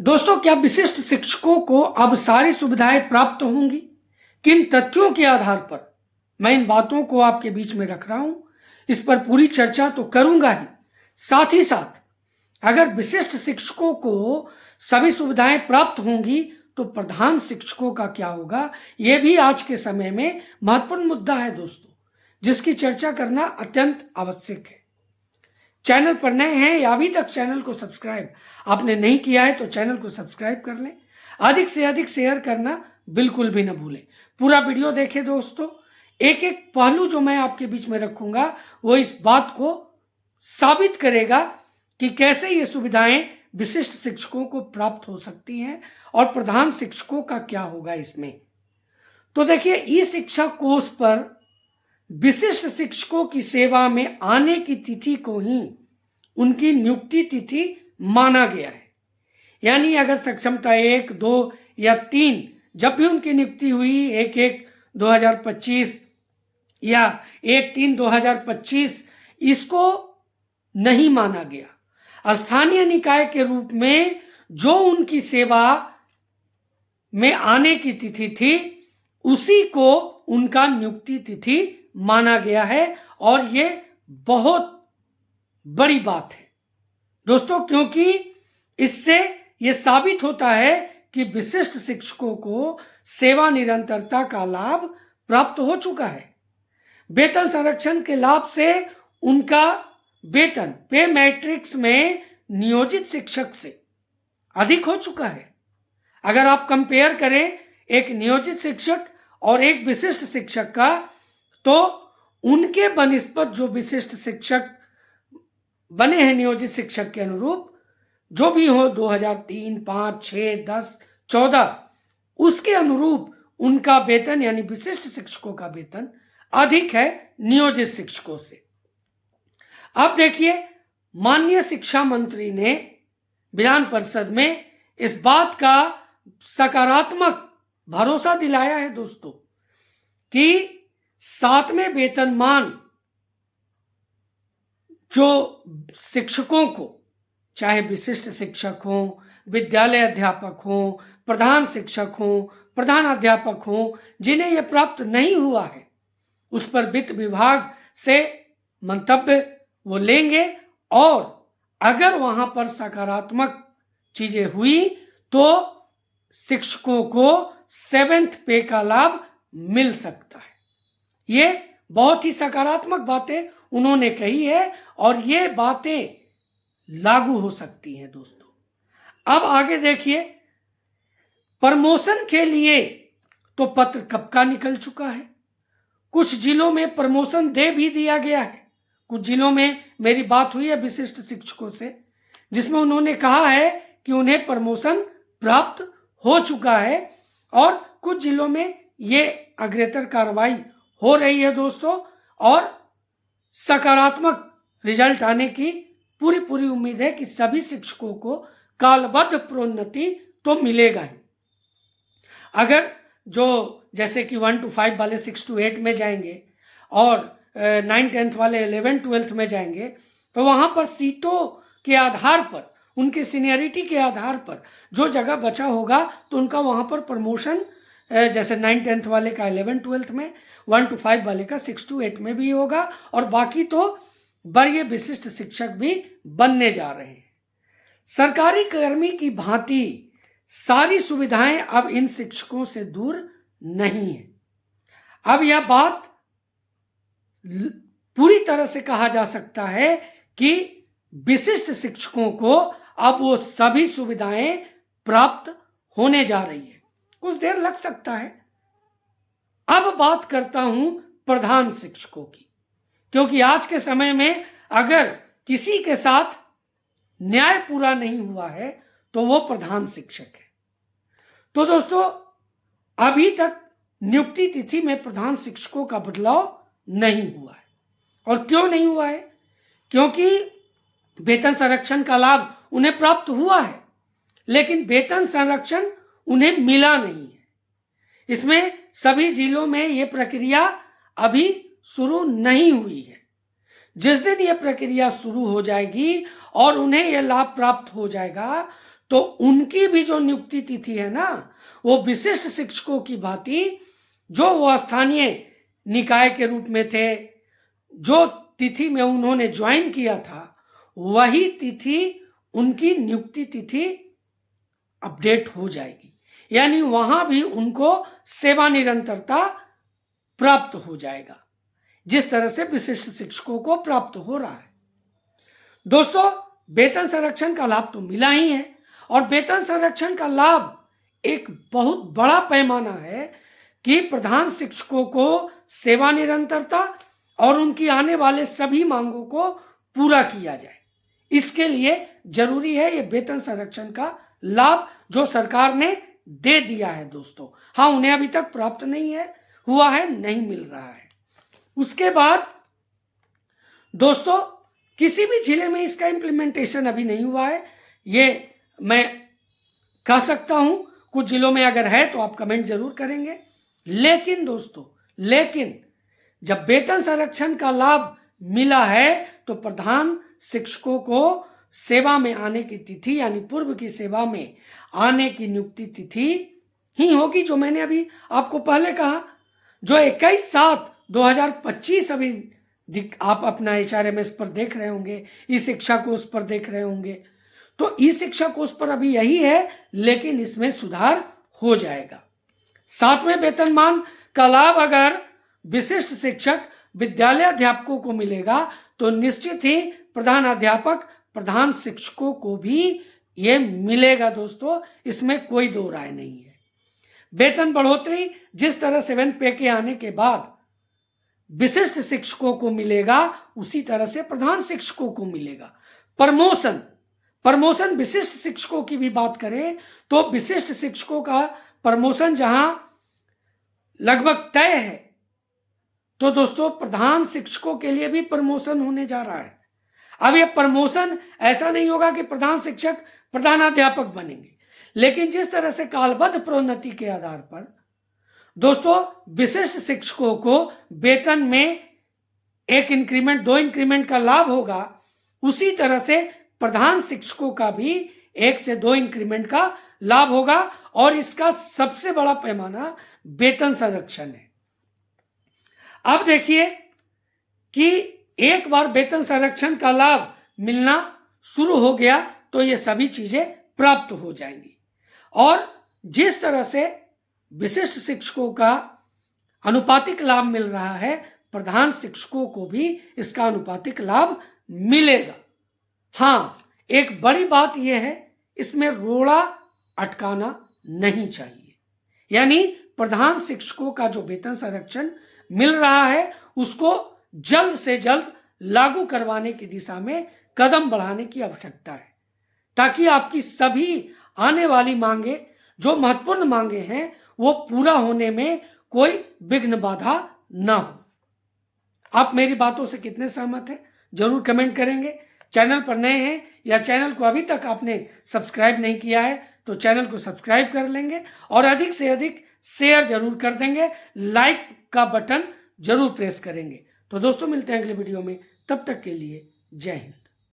दोस्तों, क्या विशिष्ट शिक्षकों को अब सारी सुविधाएं प्राप्त होंगी? किन तथ्यों के आधार पर? मैं इन बातों को आपके बीच में रख रहा हूं। इस पर पूरी चर्चा तो करूंगा ही साथ अगर विशिष्ट शिक्षकों को सभी सुविधाएं प्राप्त होंगी तो प्रधान शिक्षकों का क्या होगा, यह भी आज के समय में महत्वपूर्ण मुद्दा है दोस्तों, जिसकी चर्चा करना अत्यंत आवश्यक है। चैनल पर नए हैं या अभी तक चैनल को सब्सक्राइब आपने नहीं किया है तो चैनल को सब्सक्राइब कर लें। अधिक से अधिक शेयर करना बिल्कुल भी न भूलें। पूरा वीडियो देखें दोस्तों। एक एक पहलू जो मैं आपके बीच में रखूंगा वो इस बात को साबित करेगा कि कैसे ये सुविधाएं विशिष्ट शिक्षकों को प्राप्त हो सकती हैं और प्रधान शिक्षकों का क्या होगा इसमें। तो देखिए, ई शिक्षा कोष पर विशिष्ट शिक्षकों की सेवा में आने की तिथि को ही उनकी नियुक्ति तिथि माना गया है। यानी अगर सक्षमता 1, 2 या 3 जब भी उनकी नियुक्ति हुई 1/1/2025 या 1/3/2025, इसको नहीं माना गया। स्थानीय निकाय के रूप में जो उनकी सेवा में आने की तिथि थी उसी को उनका नियुक्ति तिथि माना गया है और ये बहुत बड़ी बात है दोस्तों, क्योंकि इससे ये साबित होता है कि विशिष्ट शिक्षकों को सेवा निरंतरता का लाभ प्राप्त हो चुका है। वेतन संरक्षण के लाभ से उनका वेतन पे मैट्रिक्स में नियोजित शिक्षक से अधिक हो चुका है। अगर आप कंपेयर करें एक नियोजित शिक्षक और एक विशिष्ट शिक्षक का, तो उनके बनिस्पत जो विशिष्ट शिक्षक बने हैं नियोजित शिक्षक के अनुरूप, जो भी हो 2003, 5, 6, 10, 14, उसके अनुरूप उनका वेतन यानी विशिष्ट शिक्षकों का वेतन अधिक है नियोजित शिक्षकों से। अब देखिए, माननीय शिक्षा मंत्री ने विधान परिषद में इस बात का सकारात्मक भरोसा दिलाया है दोस्तों कि 7वें वेतनमान जो शिक्षकों को, चाहे विशिष्ट शिक्षक हो, विद्यालय अध्यापक हो, प्रधान शिक्षक हो, प्रधान अध्यापक हो, जिन्हें यह प्राप्त नहीं हुआ है, उस पर वित्त विभाग से मंतव्य वो लेंगे और अगर वहां पर सकारात्मक चीजें हुई तो शिक्षकों को 7th पे का लाभ मिल सकता है। ये बहुत ही सकारात्मक बातें उन्होंने कही है और ये बातें लागू हो सकती हैं दोस्तों। अब आगे देखिए, प्रमोशन के लिए तो पत्र कब का निकल चुका है। कुछ जिलों में प्रमोशन दे भी दिया गया है। कुछ जिलों में मेरी बात हुई है विशिष्ट शिक्षकों से, जिसमें उन्होंने कहा है कि उन्हें प्रमोशन प्राप्त हो चुका है और कुछ जिलों में ये अग्रेतर कार्रवाई हो रही है दोस्तों, और सकारात्मक रिजल्ट आने की पूरी उम्मीद है कि सभी शिक्षकों को कालबद्ध प्रोन्नति तो मिलेगा ही। अगर जो जैसे कि 1 to 5 वाले 6 to 8 में जाएंगे और 9, 10th वाले 11, 12th में जाएंगे, तो वहां पर सीटों के आधार पर, उनके सीनियरिटी के आधार पर जो जगह बचा होगा तो उनका वहां पर प्रमोशन जैसे 9, 10th वाले का 11, 12th में, 1 to 5 वाले का 6 to 8 में भी होगा और बाकी तो बड़े विशिष्ट शिक्षक भी बनने जा रहे हैं। सरकारी कर्मी की भांति सारी सुविधाएं अब इन शिक्षकों से दूर नहीं है। अब यह बात पूरी तरह से कहा जा सकता है कि विशिष्ट शिक्षकों को अब वो सभी सुविधाएं प्राप्त होने जा रही है। कुछ देर लग सकता है। अब बात करता हूं प्रधान शिक्षकों की, क्योंकि आज के समय में अगर किसी के साथ न्याय पूरा नहीं हुआ है तो वो प्रधान शिक्षक है। तो दोस्तों, अभी तक नियुक्ति तिथि में प्रधान शिक्षकों का बदलाव नहीं हुआ है। और क्यों नहीं हुआ है? क्योंकि वेतन संरक्षण का लाभ उन्हें प्राप्त हुआ है, लेकिन वेतन संरक्षण उन्हें मिला नहीं है। इसमें सभी जिलों में यह प्रक्रिया अभी शुरू नहीं हुई है। जिस दिन यह प्रक्रिया शुरू हो जाएगी और उन्हें यह लाभ प्राप्त हो जाएगा तो उनकी भी जो नियुक्ति तिथि है ना, वो विशिष्ट शिक्षकों की भांति जो वो स्थानीय निकाय के रूप में थे, जो तिथि में उन्होंने ज्वाइन किया था, वही तिथि उनकी नियुक्ति तिथि अपडेट हो जाएगी। यानी वहां भी उनको सेवा निरंतरता प्राप्त हो जाएगा, जिस तरह से विशिष्ट शिक्षकों को प्राप्त हो रहा है। दोस्तों, वेतन संरक्षण का लाभ तो मिला ही है, और वेतन संरक्षण का लाभ एक बहुत बड़ा पैमाना है कि प्रधान शिक्षकों को सेवा निरंतरता और उनकी आने वाले सभी मांगों को पूरा किया जाए। इसके लिए जरूरी है ये वेतन संरक्षण का लाभ जो सरकार ने दे दिया है दोस्तों। हाँ, उन्हें अभी तक प्राप्त नहीं है, हुआ है, नहीं मिल रहा है। उसके बाद दोस्तों, किसी भी जिले में इसका इम्प्लीमेंटेशन अभी नहीं हुआ है, ये मैं कह सकता हूं। कुछ जिलों में अगर है तो आप कमेंट जरूर करेंगे। लेकिन दोस्तों, जब वेतन संरक्षण का लाभ मिला है तो प्रधान शिक्षकों को सेवा में आने की तिथि यानी पूर्व की सेवा में आने की नियुक्ति तिथि ही होगी, जो मैंने अभी आपको पहले कहा, जो 21/7/2025 अभी आप अपना HRMS पर देख रहे होंगे, ई शिक्षा कोष पर देख रहे होंगे। तो ई शिक्षा कोष पर अभी यही है, लेकिन इसमें सुधार हो जाएगा। 7वें वेतनमान का लाभ अगर विशिष्ट शिक्षक विद्यालय अध्यापकों को मिलेगा तो निश्चित ही प्रधान अध्यापक प्रधान शिक्षकों को भी ये मिलेगा दोस्तों, इसमें कोई दो राय नहीं है। वेतन बढ़ोतरी जिस तरह 7 पे के आने के बाद विशिष्ट शिक्षकों को मिलेगा, उसी तरह से प्रधान शिक्षकों को मिलेगा। प्रमोशन विशिष्ट शिक्षकों की भी बात करें तो विशिष्ट शिक्षकों का प्रमोशन जहां लगभग तय है, तो दोस्तों प्रधान शिक्षकों के लिए भी प्रमोशन होने जा रहा है। अब यह प्रमोशन ऐसा नहीं होगा कि प्रधान शिक्षक प्रधानाध्यापक बनेंगे, लेकिन जिस तरह से कालबद्ध प्रोन्नति के आधार पर दोस्तों विशिष्ट शिक्षकों को वेतन में 1 इंक्रीमेंट 2 इंक्रीमेंट का लाभ होगा, उसी तरह से प्रधान शिक्षकों का भी 1 से 2 इंक्रीमेंट का लाभ होगा। और इसका सबसे बड़ा पैमाना वेतन संरक्षण है। अब देखिए कि एक बार वेतन संरक्षण का लाभ मिलना शुरू हो गया तो ये सभी चीजें प्राप्त हो जाएंगी। और जिस तरह से विशिष्ट शिक्षकों का अनुपातिक लाभ मिल रहा है, प्रधान शिक्षकों को भी इसका अनुपातिक लाभ मिलेगा। हाँ, एक बड़ी बात यह है, इसमें रोड़ा अटकाना नहीं चाहिए। यानी प्रधान शिक्षकों का जो वेतन संरक्षण मिल रहा है उसको जल्द से जल्द लागू करवाने की दिशा में कदम बढ़ाने की आवश्यकता है, ताकि आपकी सभी आने वाली मांगे जो महत्वपूर्ण मांगे हैं वो पूरा होने में कोई विघ्न बाधा ना हो। आप मेरी बातों से कितने सहमत हैं जरूर कमेंट करेंगे। चैनल पर नए हैं या चैनल को अभी तक आपने सब्सक्राइब नहीं किया है तो चैनल को सब्सक्राइब कर लेंगे और अधिक से अधिक शेयर जरूर कर देंगे, लाइक का बटन जरूर प्रेस करेंगे। तो दोस्तों मिलते हैं अगले वीडियो में, तब तक के लिए जय हिंद।